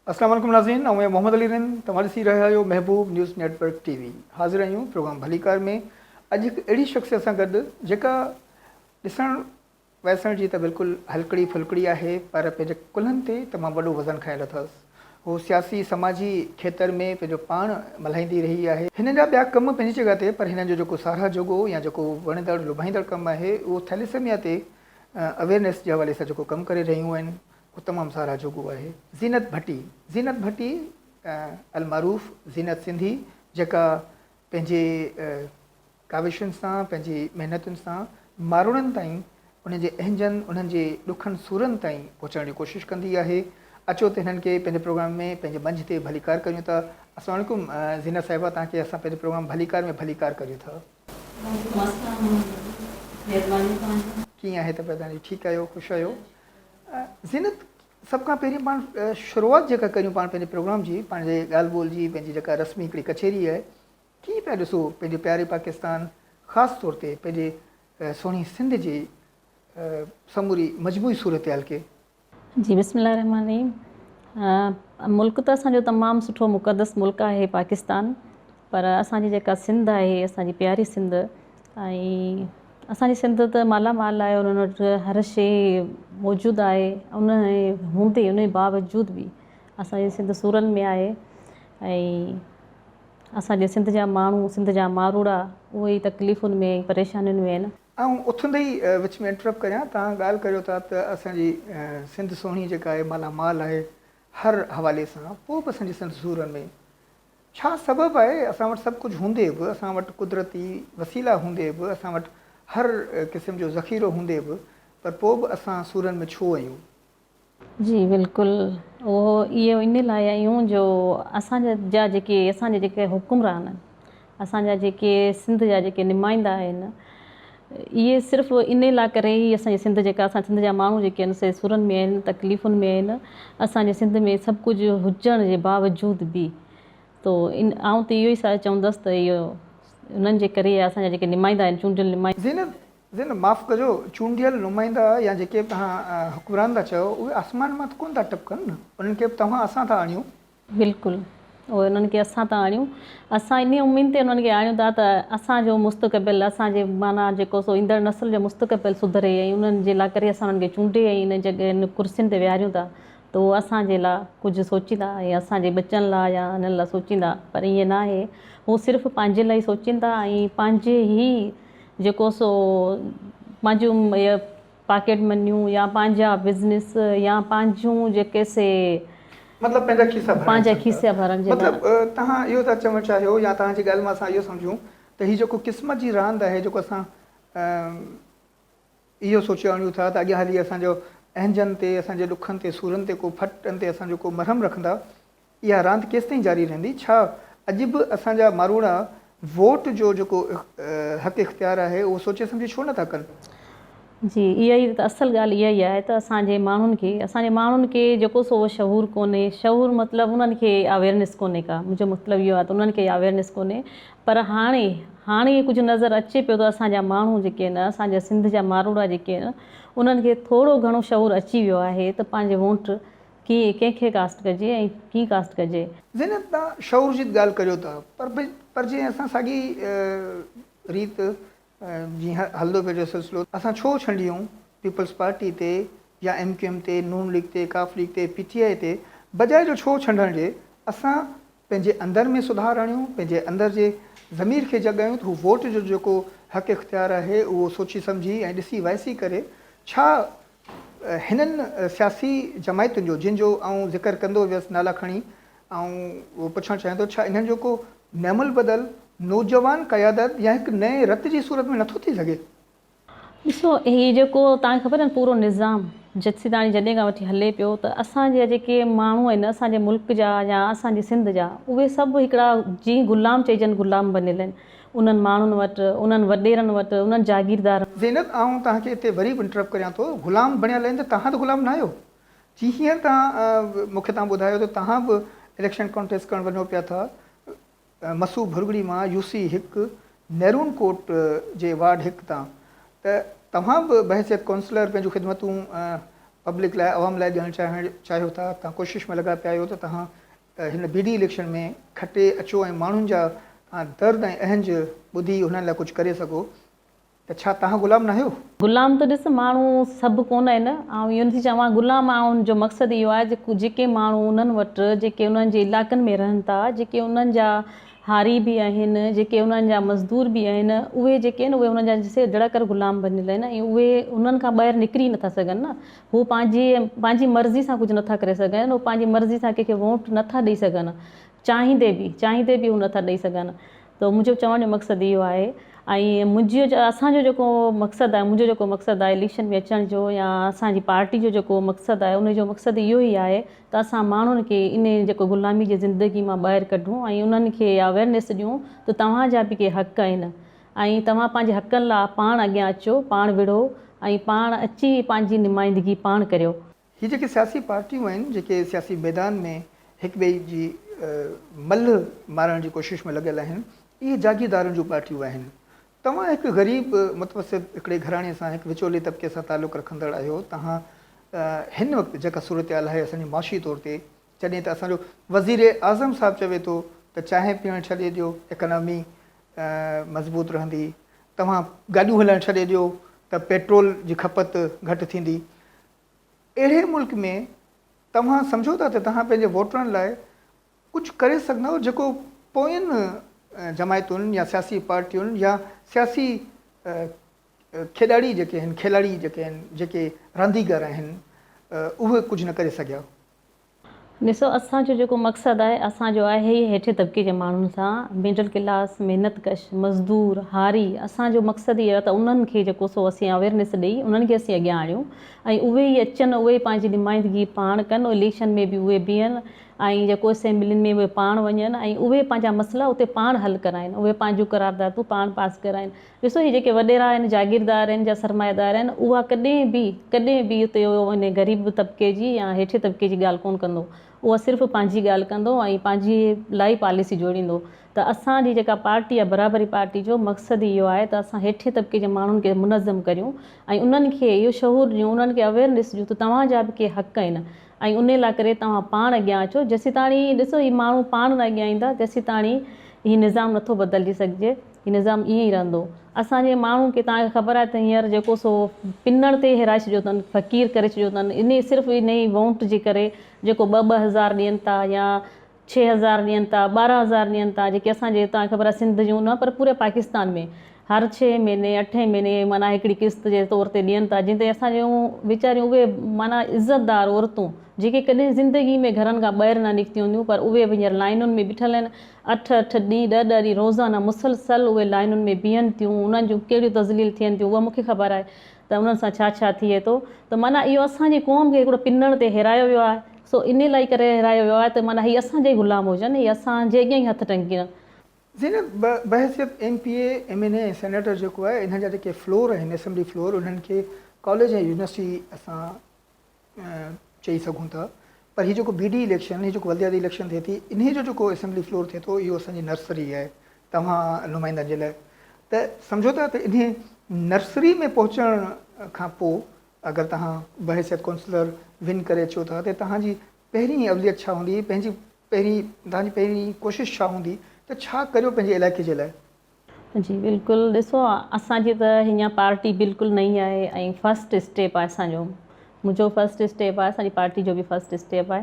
अस्सलाम वालेकुम नाज़रीन, मैं मोहम्मद अली रिन तव्हां ॾिसी रहिया आहियो महबूब न्यूज़ नेटवर्क टीवी। हाज़िर आहियूं प्रोग्राम भलीकार में। अॼु हिकु अहिड़ी शख़्सियत सां गॾु जेका ॾिसण वैसण जी त बिल्कुलु हलकड़ी फुलकड़ी आहे, पर पंहिंजे कुल्हनि ते तमामु वॾो वज़न खयल अथसि। हू सियासी समाजी खेत्र में पंहिंजो पाण मल्हाईंदी रही आहे। हिन जा ॿिया कम पंहिंजी जॻह ते, पर हिन जो जेको साराह जोॻो या जेको वणंदड़ लुभाईंदड़ कमु आहे उहो थैलेसेमिया ते अवेयरनेस जे हवाले सां जेको कमु करे रहियूं आहिनि वो तमामु साराह जोॻो आहे। ज़ीनत भट्टी अलमारूफ़ ज़ीनत सिंधी, जेका पंहिंजे काविशुनि सां पंहिंजी महिनतुनि सां माण्हुनि ताईं उन्हनि जे अहंजनि उन्हनि जे ॾुखनि सूरनि ताईं पहुचण जी कोशिशि कंदी आहे। अचो त हिननि खे पंहिंजे प्रोग्राम में पंहिंजे मंच ते भलीकार करियूं था। अस्सलाम वालेकुम ज़ीनत साहिबा, तव्हांखे असां पंहिंजे प्रोग्राम भलीकार में भलीकार करियूं था। कीअं आहे त तव्हांजी? ठीकु आहियो, ख़ुशि आहियो? ज़ीनत, सभ खां पहिरीं पाण शुरूआति जेका करियूं पाण पंहिंजे प्रोग्राम जी, पंहिंजे ॻाल्हि ॿोल जी, पंहिंजी जेका रस्मी हिकिड़ी कचहरी आहे, कीअं पिया ॾिसो पंहिंजे प्यारे पाकिस्तान, ख़ासि तौर ते पंहिंजे सुहिणी सिंध जी समूरी मजमूई सूरत हाल खे? जी बिस्मिल्लाहिर्रहमानिर्रहीम। मुल्क त असांजो तमामु सुठो मुक़दस मुल्क आहे पाकिस्तान, पर असांजी जेका सिंध आहे, असांजी प्यारी सिंध, ऐं असांजी सिंध त मालामाल आहे, उन्हनि वटि हर शइ मौजूदु आहे। उन हूंदे उन बावजूद बि असांजी सिंध सूरनि में आहे, ऐं असांजे सिंध जा माण्हू, सिंध जा मारूड़ा, उहे ई तकलीफ़ुनि में परेशानियुनि में आहिनि। ऐं उथंदे ई विच में इंटरप्ट करियां, तव्हां ॻाल्हि करियो था त असांजी सिंध सुहिणी जेका आहे मालामाल आहे हर हवाले सां, पोइ बि असांजी सिंध सूरनि में छा सबबु आहे? असां वटि सभु कुझु हूंदे बि, असां वटि कुदरती वसीला हूंदे बि, असां वटि हर क़िस्म जो ज़ख़ीरो हूंदे बि, पर पोइ बि असां सूरनि में छो आहियूं? जी बिल्कुलु, उहो इहो इन लाइ आहियूं जो असांजा जेके हुकुमरान, असांजा जेके सिंध जा जेके नुमाइंदा आहिनि, इहे सिर्फ़ु इन लाइ करे ई असांजी सिंध जेका, असां सिंध जा माण्हू जेके आहिनि से सूरनि में आहिनि, तकलीफ़ुनि में आहिनि। असांजे सिंध में सभु कुझु हुजण जे बावजूद बि आउं त इहो ई चवंदसि त इहो उन्हनि जे करे असांजा जेके नुमाइंदा आहिनि, चूंडियल नुमाइंदा। ज़ीनत माफ़ु कजो, चूंडियल नुमाइंदा या जेके तव्हां हुकुमरान था चओ, उहे आसमान मां त कोन था टपकनि न, उन्हनि खे तव्हां असां था आणियूं। बिल्कुलु, उहे उन्हनि खे असां था आणियूं। असां इन उमेद ते उन्हनि खे आणियूं था त असांजो मुस्तक़बिल, असांजे माना जेको सो ईंदड़ नस्ल जो मुस्तक़बिल सुधरे, ऐं उन्हनि जे लाइ करे असां उन्हनि खे चूंडे ऐं इन जॻह इन कुर्सियुनि ते विहारियूं था, त उहो असांजे लाइ कुझु सोचींदा ऐं असांजे बचनि लाइ या हिननि लाइ सोचींदा, पर ईअं न आहे। हू सिर्फ़ु पंहिंजे लाइ सोचींदा ऐं पंहिंजे ई जेको सो पंहिंजूं इहे पॉकेट मनियूं या पंहिंजा बिज़नेस या पंहिंजूं जेके से मतिलबु पंहिंजा खीसा भरण जे लाइ। मतिलबु तव्हां इहो था चवणु चाहियो, या तव्हांजी ॻाल्हि मां असां इहो सम्झूं त हीउ जेको क़िस्मत जी रांदि आहे, जेको असां इहो सोचे आणियूं था त अॻियां हली असांजो अहंजनि ते, असांजे ॾुखनि ते, सूरनि ते को फटनि ते असां जेको मरहम रखंदा, इहा रांदि केसि ताईं जारी रहंदी? छा अॼु बि असांजा मारूड़ा वोट जो जेको हक़ इख़्तियार आहे उहो सोचे सम्झी छो नथा कनि? जी, इहा ई त असल ॻाल्हि इहा ई आहे त असांजे माण्हुनि खे जेको सो उहो शहूर कोन्हे। शहूर मतिलबु उन्हनि खे अवेयरनेस कोन्हे का, मुंहिंजो मतिलबु इहो आहे त उन्हनि खे अवेयरनेस कोन्हे। पर हाणे कुझु नज़र अचे पियो त असांजा माण्हू जेके आहिनि, असांजा सिंध जा मारूड़ा जेके आहिनि, उन्हनि खे थोरो घणो शहूर अची वियो आहे त पंहिंजे वोट कंहिंखे कास्ट कजे ऐं कीअं कास्ट कजे। ज़ीनत, तव्हां शहूर जी ॻाल्हि करियो था, पर जीअं असां साॻी रीत जीअं हलंदो पियो सिलसिलो, असां छो छंडियूं पीपल्स पार्टी ते या MQM ते, नून लीग ते, काफ लीग ते, PTI ते, बजाए जो छो छंडण जे असां पंहिंजे अंदरि में सुधार आणियूं, पंहिंजे अंदरि जे ज़मीर खे जॻायूं त हू वोट जो जेको हक़ इख़्तियार आहे उहो सोची सम्झी ऐं ॾिसी वाइसी करे। छा हिननि सियासी जमायतुनि जो, जिन जो आउं ज़िक्र कंदो वियुसि नाला खणी, ऐं उहो पुछणु चाहियां थो, छा इन्हनि जो को नेमल बदल, नौजवान क़यादत या हिकु नए रत जी सूरत में नथो थी सघे? ॾिसो, हीअ जेको तव्हांखे ख़बर आहे पूरो निज़ाम जथीदाणी जॾहिं खां वठी हले पियो, त असांजा जेके माण्हू आहिनि, असांजे मुल्क जा या असांजी सिंध जा, उहे सभु हिकिड़ा जीअं गुलाम चइजनि गुलाम बनियल आहिनि उन्हनि माण्हुनि वटि, उन्हनि वॾेरनि वटि, उन्हनि जागीरदार। ज़ीनत, आउं तव्हांखे हिते वरी बि इंटरप्ट करियां थो। गुलाम बणियल आहिनि त तव्हां त गुलाम न आहियो। जीअं तव्हां मूंखे ॿुधायो त तव्हां बि इलेक्शन कॉन्टेस्ट करणु वञो पिया था, मसू भुरगड़ी मां UC 1 नेरून कोट जे वार्ड 1 तां, त तव्हां बि बहसियत काउंसलर पंहिंजूं ख़िदमतूं पब्लिक लाइ अवाम लाइ ॾियणु चाहियो था, तव्हां कोशिशि में लॻा पिया आहियो त तव्हां हिन BD इलेक्शन में खटे अचो ऐं माण्हुनि जा तव्हां दर्द ऐं अहंज ॿुधी उन्हनि लाइ कुझु करे सघो, त छा तव्हां ग़ुलाम न आहियो? गुलाम त ॾिस माण्हू सभु कोन आहिनि, ऐं इहो नथी चवां गुलाम माण्हुनि जो मक़सदु इहो आहे जेके माण्हू उन्हनि वटि जेके उन्हनि जे इलाइक़नि में रहनि था, जेके उन्हनि जा हारी बि आहिनि, जेके उन्हनि जा मज़दूर बि आहिनि, उहे जेके आहिनि उहे उन्हनि जा जैसे जड़ा कर ग़ुलाम बनियल आहिनि ऐं उहे उन्हनि खां ॿाहिरि निकिरी नथा सघनि न। हू पंहिंजी मर्ज़ी सां कुझु नथा करे सघनि, हू पंहिंजी मर्ज़ी सां कंहिंखे वोट नथा ॾेई सघनि, चाहींदे बि हू नथा ॾेई सघनि। त मुंहिंजो चवण जो मक़सदु इहो आहे। ऐं असांजो जेको मक़सदु आहे, मुंहिंजो जेको मक़सदु आहे इलेक्शन में अचण जो या असांजी पार्टी जो जेको मक़सदु आहे, उनजो मक़सदु इहो ई आहे त असां माण्हुनि खे इन जेको ग़ुलामी जी ज़िंदगी मां ॿाहिरि कढूं ऐं उन्हनि खे अवेयरनेस ॾियूं त तव्हांजा बि के हक़ आहिनि ऐं तव्हां पंहिंजे हक़नि लाइ पाण अॻियां अचो, पाण विढ़ो ऐं पाण अची पंहिंजी नुमाइंदगी पाण करियो। हीअ जेके सियासी पार्टियूं आहिनि जेके सियासी मैदान में हिक ॿिए जी मल मारण जी कोशिशि में लॻियल आहिनि, इहे जागीरदारनि जूं पार्टियूं आहिनि। तव्हां हिकु ग़रीब मुतवसित हिकिड़े घराणे सां, हिकु विचोले तबिके सां तालुक़ु रखंदड़ आहियो। तव्हां हिन वक़्तु जेका सूरत हाल आहे असांजी माशी तौर ते, जॾहिं त असांजो वज़ीर आज़म साहिबु चवे थो त चांहि पीअणु छॾे ॾियो, इकनॉमी मज़बूत रहंदी, तव्हां गाॾियूं हलाइणु छॾे ॾियो त पेट्रोल जी खपत घटि थींदी, अहिड़े मुल्क में तव्हां सम्झो था त तव्हां पंहिंजे वोटरनि लाइ कुझु करे सघंदव जेको पोयनि जमायतुनि या सियासी पार्टियुनि या सियासी खिलाड़ी जेके आहिनि, जेके रांदीगर आहिनि, उहे कुझु न करे सघिया? ॾिसो, असांजो जेको मक़सदु आहे असांजो आहे ई हेठे तबिके जे माण्हुनि सां, मिडल क्लास, महिनतकश, मज़दूर, हारी। असांजो मक़सदु इहो आहे त उन्हनि खे जेको सो असीं अवेयरनेस ॾेई उन्हनि खे असीं अॻियां आणियूं ऐं उहे ई अचनि, उहे पंहिंजी नुमाइंदगी पाण कनि, इलेक्शन में बि उहे बीहनि ऐं जेको असेंबलियुनि में उहे पाण वञनि ऐं उहे पंहिंजा मसइला उते पाण हल कराइनि, उहे पंहिंजूं करारदातूं पाण पास कराइनि। ॾिसो, हीअ जेके वॾेरा आहिनि, जागीरदार आहिनि, जा सरमाएदार आहिनि, उहा कॾहिं बि उते इन ग़रीब तबिके जी या हेठे तबिके जी ॻाल्हि कोन कंदो, उहा सिर्फ़ु पंहिंजी ॻाल्हि कंदो ऐं पंहिंजी लाइ पॉलिसी जोड़ींदो। त असांजी जेका पार्टी आहे बराबरी पार्टी जो मक़सदु इहो आहे त असां हेठे तबिके जे माण्हुनि खे मुनज़म करियूं ऐं उन्हनि खे इहो शहूर ॾियूं, उन्हनि खे अवेयरनेस ॾियूं त तव्हांजा बि के हक़ आहिनि ऐं उन लाइ करे तव्हां पाण अॻियां अचो। जेसीं ताणी ॾिसो हीअ माण्हू पाण न अॻियां ईंदा तेसीं ताणी हीउ निज़ाम नथो बदिलिजी सघिजे, हीउ निज़ाम ईअं ई रहंदो। असांजे माण्हू खे तव्हांखे ख़बर आहे त हींअर जेको सो पिनण ते हिराए छॾियो अथनि, फ़क़ीर करे छॾियो अथनि, इन सिर्फ़ु इन ई वोट जे करे जेको 2-2 हज़ार ॾियनि था या 6,000 ॾियनि था, 12,000 ॾियनि था, जेके असांजे तव्हांखे ख़बर आहे सिंध जूं न पर पूरे पाकिस्तान में हर 6 महीने 8 महीने माना हिकिड़ी क़िस्त जे तौर ते ॾियनि था, जिते असांजूं वीचारियूं उहे माना इज़तदार औरतूं जेके कॾहिं ज़िंदगी में घरनि खां ॿाहिरि न निकितियूं हूंदियूं, पर उहे हींअर लाइनुनि में बीठल आहिनि, 8-8 ॾींहं 10-10 ॾींहं रोज़ाना मुसलसल उहे लाइनुनि में बीहनि थियूं, उन्हनि जूं कहिड़ियूं तज़लील थियनि थियूं उहा मूंखे ख़बर आहे त उन्हनि सां छा छा थिए थो। त माना इहो असांजी क़ौम खे हिकिड़ो पिनण ते हिरायो वियो आहे, सो इन लाइ करे हिरायो वियो आहे त माना हीअ असांजे ग़ुलाम हुजनि, हीअ असांजे अॻियां ई हथु टंगियनि। ज़ीनत, बहसियत MPA MNA सेनेटर जेको आहे, इन्हनि जा जेके फ्लोर आहिनि, असेंबली फ्लोर, उन्हनि खे कॉलेज ऐं यूनिवर्सिटी असां चई सघूं था, पर हीअ जेको BD इलेक्शन, हीअ जेको वलियाती इलेक्शन थिए थी, इन जो जेको असेंबली फ्लोर थिए थो, इहो असांजी नर्सरी आहे तव्हां नुमाइंदनि जे लाइ। त सम्झो था त इन नर्सरी में पहुचण खां पोइ अगरि तव्हां बहसियत काउंसलर विन करे अचो था त तव्हांजी पहिरीं अवलियत छा हूंदी, तव्हांजी पहिरीं कोशिशि छा हूंदी त छा करियो पंहिंजे इलाइक़े जे लाइ? जी बिल्कुलु, ॾिसो असांजी त हीअं पार्टी बिल्कुलु नई आहे ऐं फस्ट स्टेप आहे असांजो, मुंहिंजो फस्ट स्टेप आहे, असांजी पार्टी जो बि फस्ट स्टेप आहे।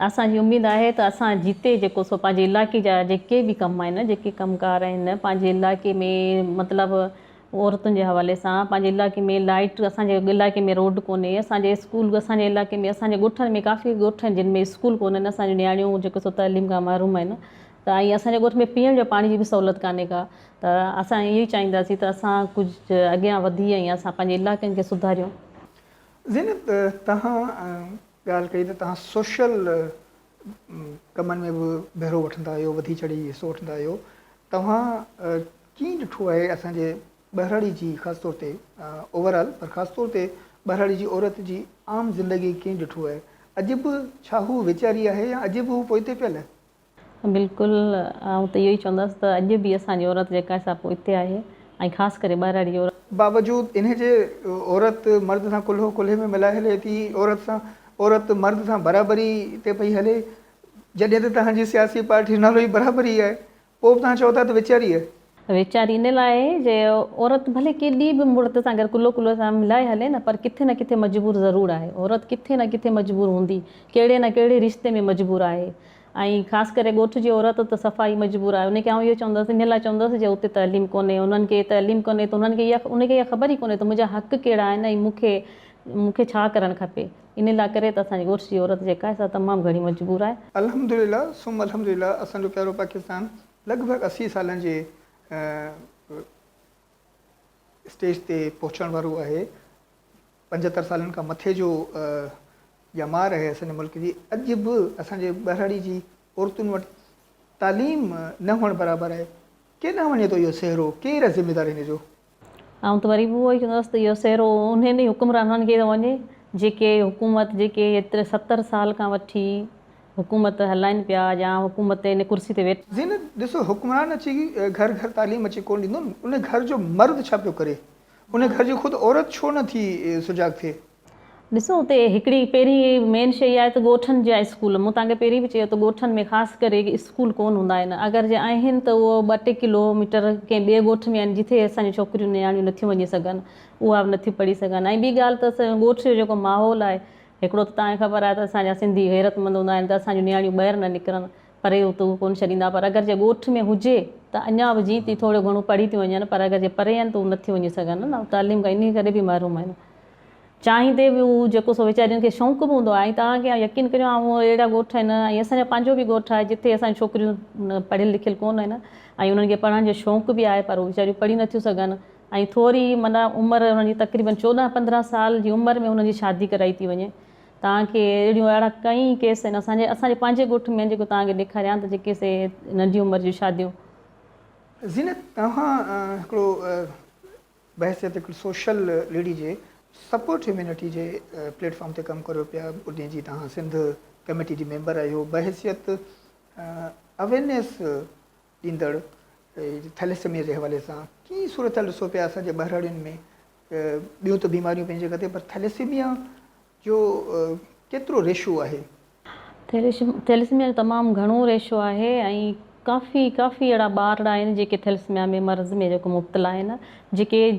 असांजी उमेदु आहे त असां जिते जेको सो पंहिंजे इलाइक़े जा जेके बि कम आहिनि, जेके कमकार आहिनि पंहिंजे इलाइक़े में, मतिलबु औरतुनि जे हवाले सां पंहिंजे इलाइक़े में लाइट, असांजे इलाइक़े में रोड कोन्हे, असांजे स्कूल, असांजे इलाइक़े में असांजे ॻोठनि में काफ़ी ॻोठ आहिनि जिन में स्कूल कोन्हनि, असांजी नियाणियूं जेको सो तइलीम खां महरूम आहिनि, त ऐं असांजे ॻोठ में पीअण जो पाणी जी बि सहूलियत कान्हे का। त असां इहो ई चाहींदासीं त असां कुझु अॻियां वधी ऐं असां पंहिंजे इलाइक़नि खे सुधारियूं। ज़ीनत, तव्हां ॻाल्हि कई त तव्हां सोशल कमनि में बि बहिरो वठंदा आहियो, वधी चढ़ी हिसो वठंदा आहियो। तव्हां कीअं ॾिठो आहे असांजे बहिराड़ी जी, ख़ासि तौर ते ओवरऑल, पर ख़ासि तौर ते बहिराड़ी जी औरत जी आम ज़िंदगी कीअं ॾिठो आहे? अॼु बि छा हू वीचारी आहे या अॼु बि हू पोइते पियल आहे? बिल्कुलु, आउं त इहो ई चवंदसि त अॼु बि असांजी औरत जेका आहे सा पोइते आहे ऐं ख़ासि करे ॿारड़ी औरत। बावजूद इन जे औरत मर्द सां कुल्हो कुल्हे में मिलाए हले थी, औरत मर्द सां बराबरी ते पई हले, जॾहिं त तव्हांजी सियासी पार्टी नालो ई बराबरी आहे, पोइ बि तव्हां चओ था त वीचारी आहे। वीचारी इन लाइ जे औरत भले केॾी बि मुड़ुत सां गॾु कुल्हो सां मिलाए हले न, पर किथे न किथे मजबूर ज़रूरु आहे। औरत किथे न किथे मजबूर हूंदी, कहिड़े न कहिड़े रिश्ते में मजबूर आहे। ऐं ख़ासि करे ॻोठ जी औरत त सफ़ाई मजबूर आहे। उनखे आउं इहो चवंदसि, इन लाइ चवंदसि जे उते तइलीम कोन्हे, उन्हनि खे तइलीम कोन्हे त उनखे इहा ख़बर ई कोन्हे त मुंहिंजा हक़ कहिड़ा आहिनि ऐं मूंखे छा करणु खपे। इन लाइ करे त असांजी ॻोठ जी औरत जेका आहे सा तमामु घणी मजबूर आहे। अल्हम्दुलिल्लाह सुम अल्हम्दुलिल्लाह, असांजो प्यारो पाकिस्तान लॻभॻि 80 सालनि जे स्टेज ते पहुचण वारो आहे। 75 सालनि खां मथे जो ॼमार आहे असांजे मुल्क जी। अॼु बि असांजे ॿारड़ी जी औरतुनि वटि तालीम न हुअणु बराबरि आहे। केॾांहुं वञे थो इहो सहरो, केरु आहे ज़िम्मेदार हिन जो? ऐं त वरी बि उहो ई चवंदसि त इहो सहरो उन्हनि हुकुमराननि खे वञे जेके हुकूमत जेके एतिरे 70 साल खां वठी हुकूमत हलाइनि पिया या हुकूमत इन कुर्सी ते वेठा। जीअं ॾिसो, हुकुमरान अची घर घर तालीम अची कोन ॾींदो न, उन घर जो मर्द छा पियो करे, उन घर जी ख़ुदि औरत छो नथी सुजाग थिए? ॾिसो, उते हिकिड़ी पहिरीं मेन शइ आहे त ॻोठनि जा स्कूल। मूं तव्हांखे पहिरीं बि चयो त ॻोठनि में ख़ासि करे स्कूल कोन हूंदा आहिनि। अगरि जे आहिनि त उहो 2-2 किलोमीटर कंहिं ॿिए ॻोठ में आहिनि जिथे असांजी छोकिरियूं नियाणियूं नथियूं वञी सघनि, उहा बि नथियूं पढ़ी सघनि। ऐं ॿी ॻाल्हि त ॻोठ जो जेको माहौल आहे, हिकिड़ो त तव्हांखे ख़बर आहे त असांजा सिंधी गैरतमंद हूंदा आहिनि त असांजूं नियाणियूं ॿाहिरि न निकिरनि, परे उतो कोन छॾींदा। पर अगरि जे ॻोठ में हुजे त अञा बि जीअं तीअं थोरो घणो पढ़ी थियूं वञनि, पर अगरि जे परे आहिनि त उहे नथियूं वञी सघनि न, तालीम खां इन करे बि महरूम आहिनि। चाहींदे बि उहो जेको सो वीचारियुनि खे शौक़ु बि हूंदो आहे। ऐं तव्हांखे यकीन करियो, अहिड़ा ॻोठ आहिनि ऐं असांजो पंहिंजो बि ॻोठ आहे जिथे असांजी छोकिरियूं पढ़ियलु लिखियलु कोन आहिनि ऐं उन्हनि खे पढ़ण जो शौक़ु बि आहे, पर उहे वीचारियूं पढ़ी नथियूं सघनि। ऐं थोरी माना उमिरि उन्हनि जी तक़रीबन 14-15 साल जी उमिरि में उन्हनि जी शादी कराई थी वञे। तव्हांखे अहिड़ा कई केस आहिनि असांजे पंहिंजे ॻोठ में जेको तव्हांखे ॾेखारियां त जेके से नंढी उमिरि जूं शादियूं। ज़ीनत, तव्हां हिकिड़ो बहसियत हिकिड़ी सोशल लेडी जे सपोर्ट ह्यूमैनिटी जे प्लेटफॉर्म ते कमु करियो पिया, उन जी तव्हां सिंध कमेटी जी मेंबर आहियो। बहसियत अवेयरनेस ॾींदड़ थैलेसेमिया जे हवाले सां कीअं सूरत ॾिसो पिया असांजे ॿारड़ियुनि में? ॿियूं त बीमारियूं पंहिंजे जॻह ते, पर थैलेसेमिया जो केतिरो रेशो आहे? थैलेसेमिया जो तमामु घणो रेशो आहे ऐं काफ़ी अहिड़ा ॿार आहिनि जेके थैलेसेमिया में मर्ज़ में जेको मुब्तला आहिनि,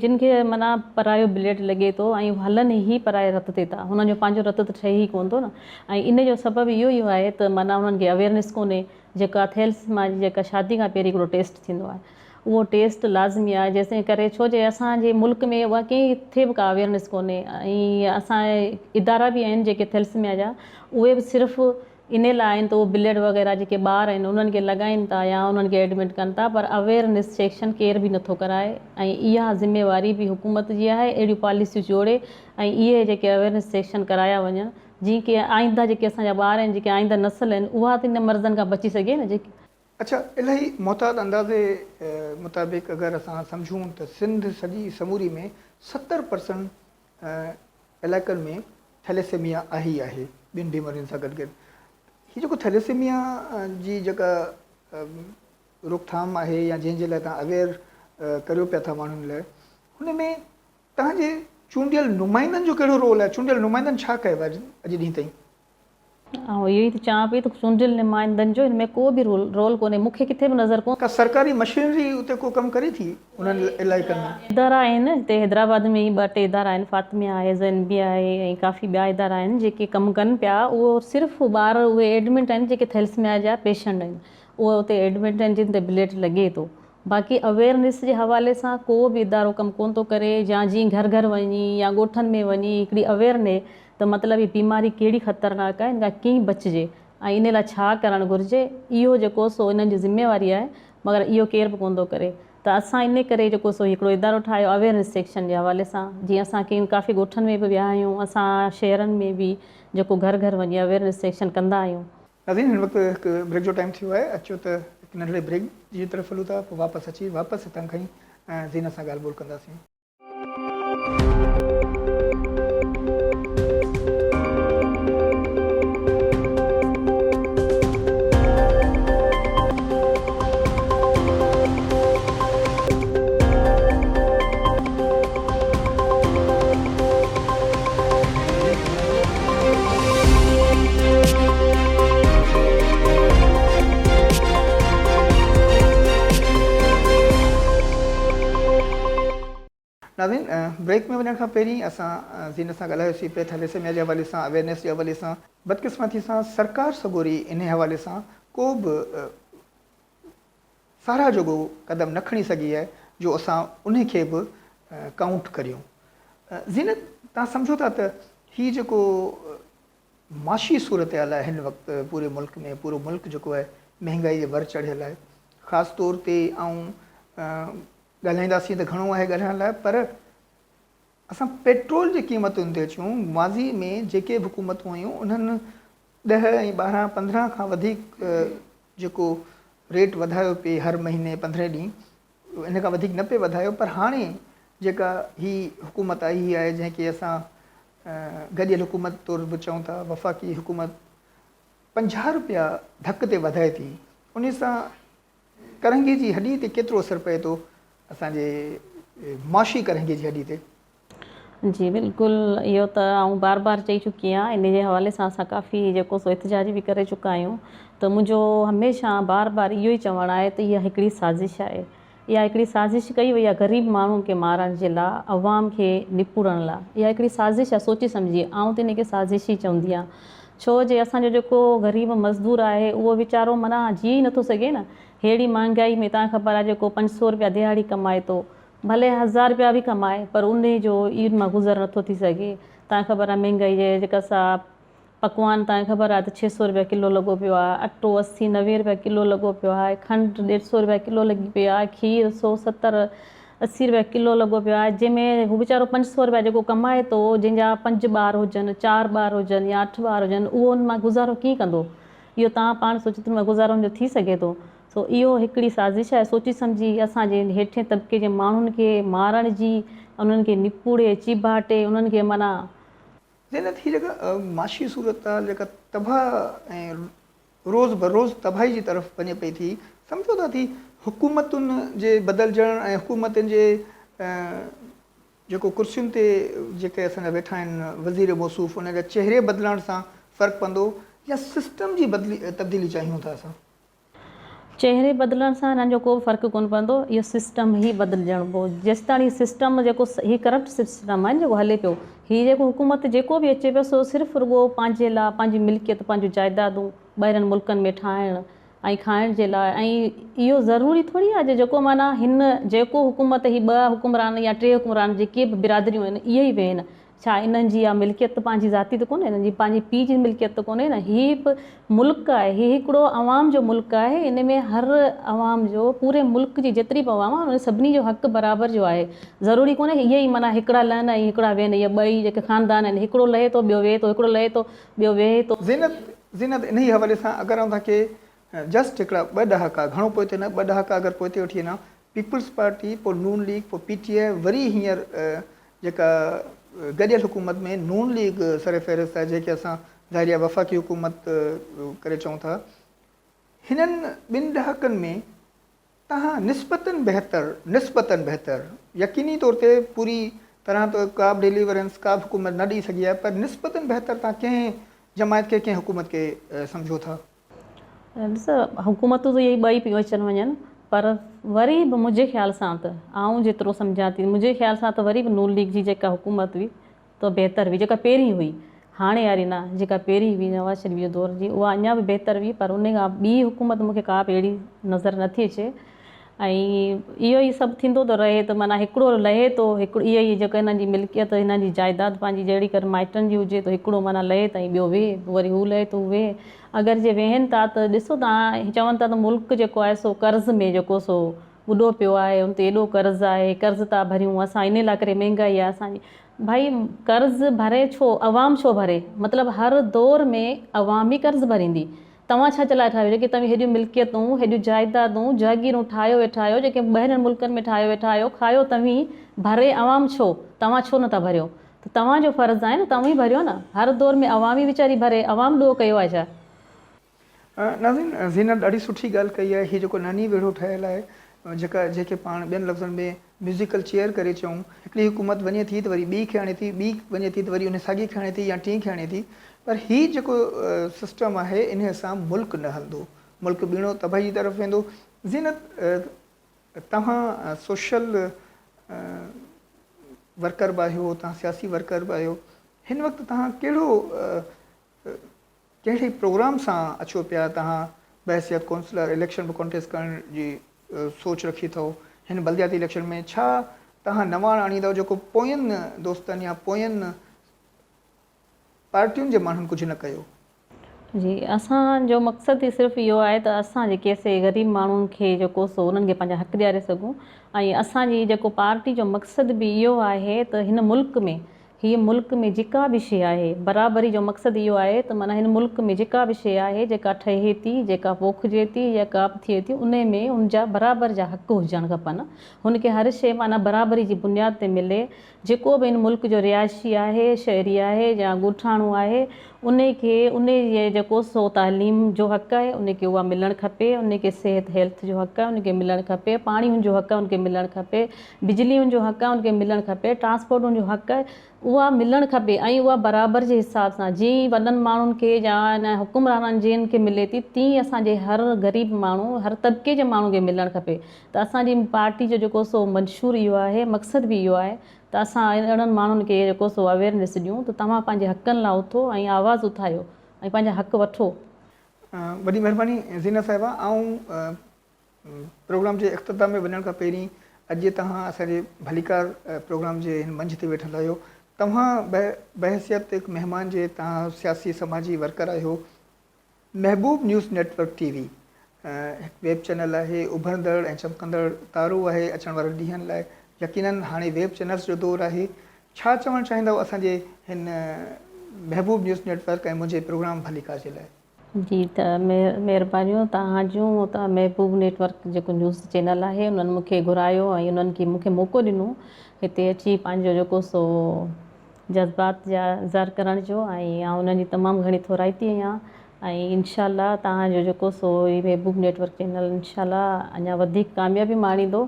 जिन खे माना परायो ब्लड लॻे थो ऐं हलनि ई पराए रत ते था। हुननि जो पंहिंजो रत त ठहे ई कोन थो न। ऐं इन जो सबबु इहो ई आहे त माना उन्हनि खे अवेयरनेस कोन्हे। जेका थैलेसेमिया जी जेका शादी खां पहिरीं हिकिड़ो टेस्ट थींदो आहे, उहो टेस्ट लाज़मी आहे। जंहिंसे करे छो जे असांजे मुल्क में उहा कंहिंखे बि का अवेयरनेस कोन्हे। ऐं असांजे इदारा बि आहिनि जेके थैलेसेमिया जा, उहे बि सिर्फ़ु इन लाइ आहिनि त उहो ब्लड वग़ैरह जेके ॿार आहिनि उन्हनि खे लॻाइनि था या उन्हनि खे एडमिट कनि था, पर अवेयरनेस सेक्शन केर बि नथो कराए। ऐं इहा ज़िम्मेवारी बि हुकूमत जी आहे, अहिड़ियूं पॉलिसियूं जोड़े ऐं इहे जेके अवेयरनेस सेक्शन कराया वञनि, जीअं की आईंदा जेके असांजा ॿार आहिनि, जेके आईंदा नस्ल आहिनि, उहा त इन मर्ज़नि खां बची सघे न। जेके अच्छा, इलाही मुहतात अंदाज़े मुताबिक़ अगरि असां सम्झूं त सिंध सॼी समूरी में 70% इलाइक़नि में थैलेसेमिया आहे ॿिनि बीमारियुनि सां गॾु गॾु। हीअ जेको थैलेसेमिया जी जेका रोकथाम आहे या जंहिंजे लाइ तव्हां अवेयर करियो पिया था माण्हुनि लाइ, हुन में तव्हांजे चूंडियल नुमाइंदनि जो कहिड़ो रोल आहे? चूंडियल नुमाइंदनि छा कयो आहे अॼु ॾींहं ताईं? इहो ई त चवां पई त चूंडियल नुमाइंदनि जो हिन में को बि रोल कोन्हे। मूंखे किथे बि नज़र कोन। का सरकारी मशीनरी उते को कमु करे थी उन्हनि इलाइक़नि में? इदारा आहिनि हिते हैदराबाद में ई 2-3 इदारा आहिनि, फातिमिया आहे, ज़ैनबी आहे ऐं काफ़ी ॿिया इदारा आहिनि जेके कमु कनि पिया। उहो सिर्फ़ु ॿार उहे एडमिट आहिनि जेके थैलेसेमिया जा पेशेंट आहिनि, उहे उते एडमिट आहिनि जिन ते ब्लड लॻे थो। बाक़ी अवेयरनेस जे हवाले सां को बि इदारो कमु कोन थो करे। या जीअं घर घर वञी या ॻोठनि में वञी हिकिड़ी अवेयरनेस त मतिलबु हीअ बीमारी कहिड़ी ख़तरनाक आहे, हिन खां कीअं बचिजे ऐं इन लाइ छा करणु घुरिजे, इहो जेको सो इन्हनि जी ज़िम्मेवारी आहे, मगर इहो केर बि कोन थो करे। त असां इन करे जेको सो हिकिड़ो इदारो ठाहियो अवेयरनेस सेक्शन जे हवाले सां। जीअं असां काफ़ी ॻोठनि में बि विया आहियूं, असां शहरनि में बि जेको घर घर वञी अवेयरनेस सेक्शन कंदा आहियूं। नाज़रीन, हिन वक़्तु हिकु ब्रेक जो टाइम थियो आहे। अचो त हिकु नंढड़े ब्रेक जी तरफ़ हलूं था, पोइ वापसि हितां खां ई ज़ीनत सां ॻाल्हि ॿोल कंदासीं। नाज़रीन, ब्रेक में वञण खां पहिरीं असां ज़ीनत सां ॻाल्हायोसीं पिया थैलेसेमिया जे हवाले सां, अवेयरनेस जे हवाले सां। बदकिस्मती सां सरकार सगोरी इन हवाले सां को बि साराह जोॻो क़दम न खणी सघी आहे जो असां उन खे बि काउंट करियूं। ज़ीनत, तव्हां सम्झो था त हीउ जेको माशी सूरत हाल आहे हिन वक़्तु पूरे मुल्क में, पूरो मुल्क जेको आहे महांगाई जे वर चढ़ियल आहे। ख़ासि तौर ते ॻाल्हाईंदासीं त घणो आहे ॻाल्हाइण लाइ, पर असां पेट्रोल जी क़ीमतुनि ते अचूं। माज़ी में जेके बि हुकूमतूं हुयूं उन्हनि 10 ऐं 12 15 खां वधीक जेको रेट वधायो पिए हर महीने 15 ॾींहं, इन खां वधीक न पिए वधायो। पर हाणे जेका ही हुकूमत आई आहे, जंहिंखे असां गॾियल हुकूमत तौर बि चऊं था, वफ़ाक़ी हुकूमत 50 रुपया धक ते वधाए थी, उन सां करंगे जी हॾी ते केतिरो असरु पए थो असांजे माशी करंगे जी हॾी ते? जी बिल्कुलु, इहो त आउं बार बार चई चुकी आहियां। इन जे हवाले सां असां काफ़ी जेको सो एहतिजाज बि करे चुका आहियूं। त मुंहिंजो हमेशह बार बार इहो ई चवणु आहे त इहा हिकिड़ी साज़िश आहे। इहा हिकिड़ी साज़िश कई वई आहे ग़रीब माण्हुनि खे मारण जे लाइ, अवाम खे निपुरण लाइ। इहा हिकिड़ी साज़िश आहे, सोचे सम्झी। आउं त इनखे साज़िश ई चवंदी आहियां, छो जे असांजो जेको ग़रीब मज़दूर आहे उहो वीचारो माना जी नथो सघे न। अहिड़ी महांगाई में तव्हांखे ख़बर आहे जेको 500 रुपया दिहाड़ी कमाए थो, भले 1000 रुपया बि कमाए, पर उन जो ईद मां गुज़र नथो थी सघे। तव्हांखे ख़बर आहे महांगाई जे जेका सा पकवान, तव्हांखे ख़बर आहे त 600 रुपया किलो लॻो पियो आहे, अटो 80 90 रुपया किलो लॻो पियो आहे, खंडु 150 रुपया किलो लॻी पियो आहे, खीर 170 80 रुपया किलो लॻो पियो आहे। जंहिंमें हू वीचारो 500 रुपया जेको कमाए थो, जंहिंजा 5 ॿार हुजनि, 4 ॿार हुजनि या 8 ॿार हुजनि, उहो उन मां गुज़ारो कीअं कंदो? इहो तव्हां पाण सोचो त गुज़ारो हुनजो थी सघे थो? सो इहो हिकिड़ी साज़िश आहे, सोची सम्झी असांजे हेठिएं तबिके जे माण्हुनि खे मारण जी, उन्हनि खे निपूड़े चिबाटे उन्हनि खे माना। ज़ीनत, ही जेका माशी सूरत हाल जेका तबाह ऐं रोज़ बरोज़ तबाही जी तरफ़ वञे पई थी, सम्झो था थी हुकूमतुनि जे बदिलजण ऐं हुकूमतुनि जे जेको कुर्सियुनि ते जेके असांजा वेठा आहिनि वज़ीर मौसूफ़, उन जा चहिरे बदिलण सां फ़र्क़ु पवंदो, या सिस्टम जी तब्दीली चाहियूं था असां? चहिरे बदिलण सां हिननि जो को बि फ़र्क़ु कोन पवंदो। इहो सिस्टम ई बदिलजणो पोइ। जेसिताणी सिस्टम जेको हीउ करप्ट सिस्टम आहे जेको हले पियो, हीउ जेको हुकूमत जेको बि अचे पियो सो सिर्फ़ु रुॻो पंहिंजे लाइ, पंहिंजी मिल्कियत, पंहिंजूं जाइदादूं ॿाहिरनि मुल्कनि में ठाहिण ऐं खाइण जे लाइ। ऐं इहो ज़रूरी थोरी आहे जेको माना हिन जेको हुकूमत ही 2 हुकुमरान या 3 हुकुमरान जेके बि बिरादरियूं आहिनि इहे ई वेहनि। छा इन्हनि जी इहा मिल्कियत पंहिंजी ज़ाती त कोन्हे, हिननि जी पंहिंजी पीउ जी मिल्कियत त कोन्हे न। हीउ बि मुल्क आहे, हीउ हिकिड़ो अवाम जो मुल्क आहे। इन में हर अवाम जो, पूरे मुल्क जी जेतिरी बि अवाम आहे उन सभिनी जो हक़ बराबरि जो आहे। ज़रूरी कोन्हे इहे ई माना हिकिड़ा लहनि ऐं हिकिड़ा वेहनि, इहे ॿई जेके ख़ानदान आहिनि, हिकिड़ो लहे थो ॿियो वेहे थो, हिकिड़ो लहे थो ॿियो वेहे थो। ज़ीनत, इन ई हवाले सां अगरि तव्हांखे जस्ट हिकिड़ा 2 ॾहाका, घणो पोइ थिए न, 2 ॾहाका अगरि पोइ ते वठी वञा, पीपल्स पार्टी, पोइ नून लीग, पोइ PTI, वरी हींअर जेका गॾियल हुकूमत में नून लीग सर फ़हरिस्त आहे, जेके असां ज़ाहिरिया वफ़ाक़ी हुकूमत करे चऊं था, हिननि 2 ॾहाकनि में तव्हां निस्बतन बहितर, यकीनी तौर ते पूरी तरह तो का बि डिलीवरेंस का बि हुकूमत न ॾेई सघी आहे, पर निस्बतन बहितर तव्हां कंहिं जमायत खे, कंहिं हुकूमत खे सम्झो था? ॾिस, हुकूमतूं त इहे ॿई पियूं अचनि वञनि, पर वरी बि मुंहिंजे ख़्याल सां त आउं जेतिरो सम्झां थी, मुंहिंजे ख़्याल सां त वरी बि नून लीग जी जेका हुकूमत हुई त बहितर हुई, जेका पहिरीं हुई, हाणे वारी न, जेका पहिरीं हुई नवाज़ शरीफ़ जे दौर जी, उहा अञा बि बहितर हुई। पर उन खां ॿी हुकूमत मूंखे का बि अहिड़ी नज़र नथी अचे। ऐं इहो ई सभु थींदो थो रहे त माना हिकिड़ो लहे थो, हिकिड़ो इहो ई जेको हिननि जी मिल्कियत, हिननि जी जाइदाद पंहिंजी जहिड़ी कर माइटनि जी हुजे, त हिकिड़ो माना लहे त ॿियो वेहे, वरी हू लहे त हू वेहे। अगरि जे वेहनि था त ॾिसो तव्हां, चवनि था त मुल्क जेको आहे सो कर्ज़ में जेको सो ॿुॾो पियो आहे, उन ते एॾो कर्ज़ु आहे, कर्ज़ु था भरियूं असां, इन लाइ करे महांगाई आहे असांजी। भाई कर्ज़ु भरे छो, अवाम छो भरे? मतिलबु हर दौर में अवाम ई कर्ज़ु भरींदी। तव्हां छा लाइ ठाहियो? जेके तव्हां हेॾियूं मिल्कियतूं, हेॾियूं जाइदादूं, जागीरूं ठाहियो वेठा आहियो, जेके ॿाहिरनि मुल्कनि में ठाहियो वेठा आहियो, खायो तव्हीं, भरे अवाम छो? तव्हां छो नथा भरियो? त तव्हांजो फ़र्ज़ु आहे न, तव्हां ई भरियो न। हर दौर में अवाम ई वीचारी भरे, अवाम ॾोह कयो आहे छा? नाज़रीन, ज़ीनत ॾाढी सुठी ॻाल्हि कई आहे। हीउ जेको ननी वेढ़ो ठहियलु आहे, जेके पाण ॿियनि लफ़्ज़नि में म्यूज़िकल चेयर करे चऊं, हिकिड़ी हुकूमत वञे थी त वरी ॿी खे आणे थी, ॿी वञे थी त वरी उन साॻी खे आणे थी या टीं खे आणे थी। पर हीउ जेको सिस्टम आहे, इन सां मुल्क न हलंदो, मुल्क ॿीणो तबाही जी तरफ़ वेंदो। ज़ीनत, तव्हां सोशल वर्कर बि आहियो, तव्हां सियासी वर्कर बि आहियो, हिन वक़्तु तव्हां कहिड़े प्रोग्राम सां अचो पिया? तव्हां बहसियत काउंसलर इलेक्शन में कॉन्टेस्ट करण जी सोच रखी अथव। हिन बलदियाती इलेक्शन में छा तव्हां नवां आणींदव जेको पोयनि दोस्तनि या पोयनि पार्टियुनि जे माण्हुनि कुझु न कयो? जी, असांजो मक़सदु ई सिर्फ़ु इहो आहे त असां जेके से ग़रीब माण्हुनि खे जेको सो उन्हनि खे पंहिंजा हक़ ॾियारे सघूं। ऐं असांजी जेको पार्टी जो मक़सदु बि इहो आहे त हिन मुल्क में जेका बि शइ आहे, बराबरी जो मक़सदु इहो आहे त माना हिन मुल्क में जेका बि शइ आहे जेका ठहे थी, जेका पोखिजे थी या का बि थिए थी, उन में उनजा बराबरि जा हक़ हुजणु खपनि। हुनखे हर शइ माना बराबरी जी बुनियाद ते मिले। जेको बि हिन मुल्क जो रिहायशी आहे, शहरी आहे या ॻोठाणो आहे, उनखे उन जे जेको सो तालीम जो हक़ आहे उनखे उहा मिलणु खपे। उनखे सिहत हेल्थ जो हक़ आहे उनखे मिलणु खपे। पाणी जो हक़ आहे उनखे मिलणु खपे। बिजली जो हक़ आहे उनखे मिलणु खपे। ट्रांसपोर्ट जो हक़ आहे उहा मिलणु खपे। ऐं उहा बराबरि जे हिसाब सां जीअं वॾनि माण्हुनि खे या इन हुकुमराननि जिन खे मिले थी, तीअं असांजे हर ग़रीब माण्हू, हर तबिके जे माण्हू खे मिलणु खपे। त असांजी पार्टी जो जेको सो मंशूर इहो आहे, मक़सदु बि इहो आहे त असां अहिड़नि माण्हुनि खे जेको सो अवेयरनेस ॾियूं त तव्हां पंहिंजे हक़नि लाइ उथो ऐं आवाज़ु उथायो ऐं पंहिंजा हक़ वठो। वॾी महिरबानी ज़ीनत साहिबा। ऐं प्रोग्राम जे इख़्तिताम में वञण खां पहिरीं अॼु तव्हां असांजे भलीकार प्रोग्राम जे हिन मंच ते वेठल आहियो। तव्हां बहसियत हिकु महिमान जे, तव्हां सियासी समाजी वर्कर आहियो। महबूब न्यूज़ नेटवर्क टीवी हिकु वेब चैनल आहे, उभरंदड़ ऐं चमकंदड़ तारो आहे अचण वारे ॾींहंनि लाइ। यकीनन हाणे वेब चैनल्स जो दौरु आहे। छा चवणु चाहींदव असांजे हिन महबूब न्यूज़ नेटवर्क ऐं मुंहिंजे प्रोग्राम भलीकार जे लाइ? जी, त महिरबानियूं तव्हां जूं। त महबूब नेटवर्क जेको न्यूज़ चैनल आहे उन्हनि मूंखे घुरायो ऐं उन्हनि खे मूंखे मौक़ो ॾिनो हिते अची पंहिंजो जेको सो जज़्बात जा इज़हार करण जो। ऐं आउं उन्हनि जी तमामु घणी थोराइती आहियां। ऐं इनशाला तव्हांजो जेको सो ई महबूब नेटवर्क चैनल इनशाला अञा वधीक कामयाबी माणींदो।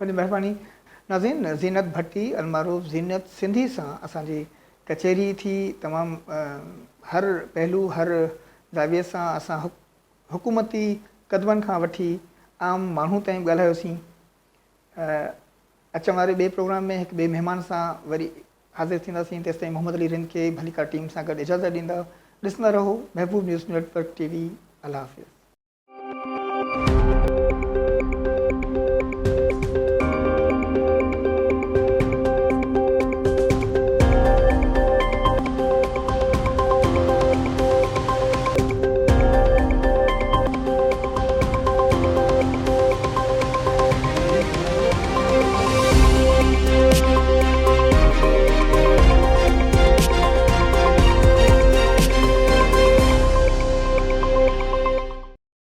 वॾी महिरबानी। नाज़रीन, ज़ीनत भट्टी अलमारूफ़ ज़ीनत सिंधी सां असांजी कचहरी थी। तमामु हर पहलू, हर ज़ाविये सां असां हुकूमती क़दमनि खां वठी आम माण्हू ताईं ॻाल्हायोसीं। अचण वारे ॿिए प्रोग्राम में हिकु ॿिए महिमान सां वरी हाज़िर थींदासीं। तेसिताईं मोहम्मद अली रिन खे भलीकार टीम सां गॾु इजाज़त ॾींदा। ॾिसंदा रहो महबूब न्यूज़ नेटवर्क टीवी। अल्लाह हाफ़िज़।